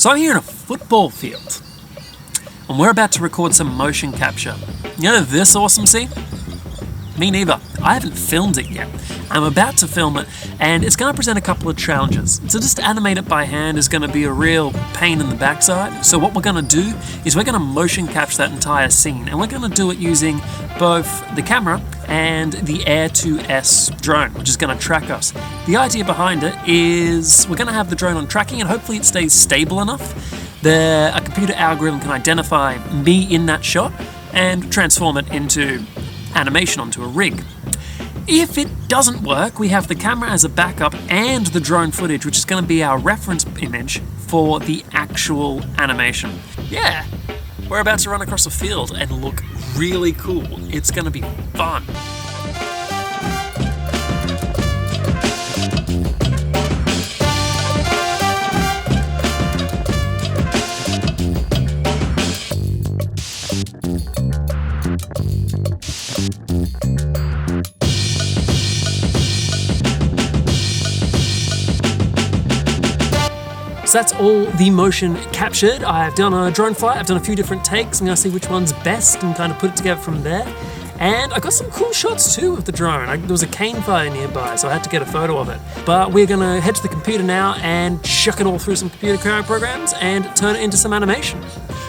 So I'm here in a football field, and we're about to record some motion capture. You know this awesome scene? Me neither. I haven't filmed it yet. I'm about to film it, and it's going to present a couple of challenges. So just to animate it by hand is going to be a real pain in the backside. So what we're going to do is we're going to motion capture that entire scene, and we're going to do it using both the camera and the Air 2S drone, which is going to track us. The idea behind it is we're going to have the drone on tracking, and hopefully it stays stable enough that a computer algorithm can identify me in that shot and transform it into animation onto a rig. If it doesn't work, we have the camera as a backup and the drone footage, which is going to be our reference image for the actual animation. Yeah, we're about to run across a field and look really cool. It's going to be fun. So that's all the motion captured. I've done a drone flight, I've done a few different takes. I'm gonna see which one's best and kind of put it together from there. And I got some cool shots too of the drone. There was a cane fire nearby, so I had to get a photo of it. But we're gonna head to the computer now and chuck it all through some computer programs and turn it into some animation.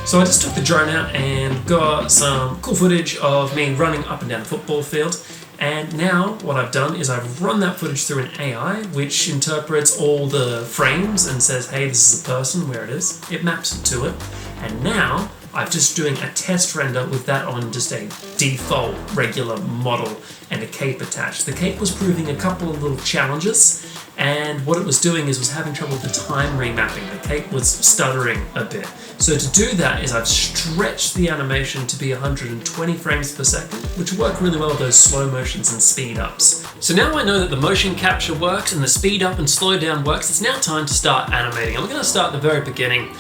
So I just took the drone out and got some cool footage of me running up and down a football field. And now what I've done is I've run that footage through an AI, which interprets all the frames and says, hey, this is a person, where it is. It maps it to it. And now I'm just doing a test render with that on just a default regular model and a cape attached. The cape was proving a couple of little challenges, and what it was doing is was having trouble with the time remapping. The cape was stuttering a bit. So to do that is I've stretched the animation to be 120 frames per second, which will work really well with those slow motions and speed ups. So now I know that the motion capture works and the speed up and slow down works, it's now time to start animating. I'm going to start at the very beginning.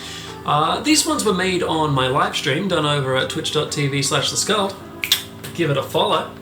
These ones were made on my live stream done over at twitch.tv/theskull. Give it a follow.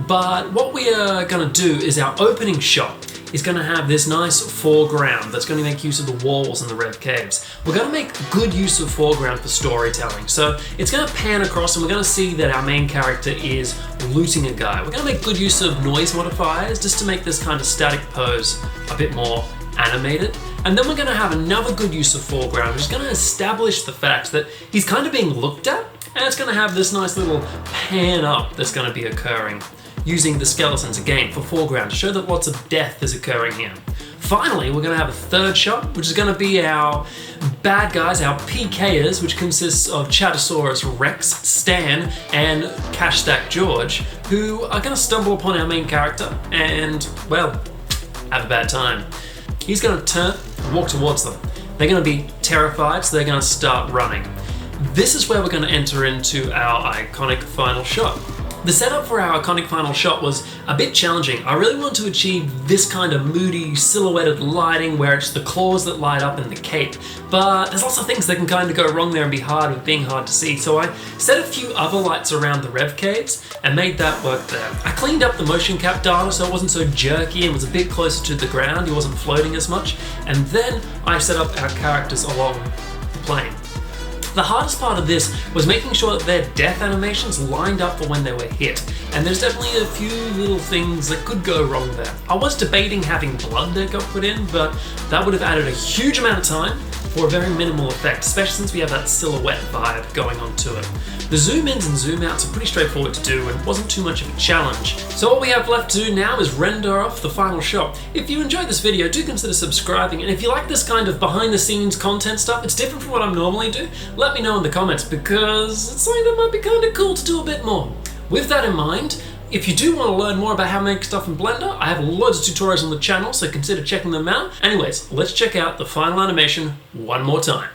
But what we are going to do is our opening shot is going to have this nice foreground that's going to make use of the walls and the red caves. We're going to make good use of foreground for storytelling. So it's going to pan across and we're going to see that our main character is looting a guy. We're going to make good use of noise modifiers just to make this kind of static pose a bit more animated. And then we're going to have another good use of foreground, which is going to establish the fact that he's kind of being looked at, and it's going to have this nice little pan up that's going to be occurring, using the skeletons again for foreground to show that lots of death is occurring here. Finally, we're going to have a third shot, which is going to be our bad guys, our PKers, which consists of Chatosaurus Rex, Stan, and Cash Stack George, who are going to stumble upon our main character and, well, have a bad time. He's going to turn and walk towards them. They're going to be terrified, so they're going to start running. This is where we're going to enter into our iconic final shot. The setup for our iconic final shot was a bit challenging. I really want to achieve this kind of moody, silhouetted lighting where it's the claws that light up in the cape, but there's lots of things that can kind of go wrong there and be hard with being hard to see, so I set a few other lights around the rev caves and made that work there. I cleaned up the motion cap data so it wasn't so jerky and was a bit closer to the ground, he wasn't floating as much, and then I set up our characters along the plane. The hardest part of this was making sure that their death animations lined up for when they were hit, and there's definitely a few little things that could go wrong there. I was debating having blood that got put in, but that would have added a huge amount of time for a very minimal effect, especially since we have that silhouette vibe going on to it. The zoom ins and zoom outs are pretty straightforward to do and wasn't too much of a challenge. So what we have left to do now is render off the final shot. If you enjoyed this video, do consider subscribing, and if you like this kind of behind the scenes content stuff, it's different from what I normally do, let me know in the comments because it's something that might be kind of cool to do a bit more. With that in mind, if you do want to learn more about how to make stuff in Blender, I have loads of tutorials on the channel, so consider checking them out. Anyways, let's check out the final animation one more time.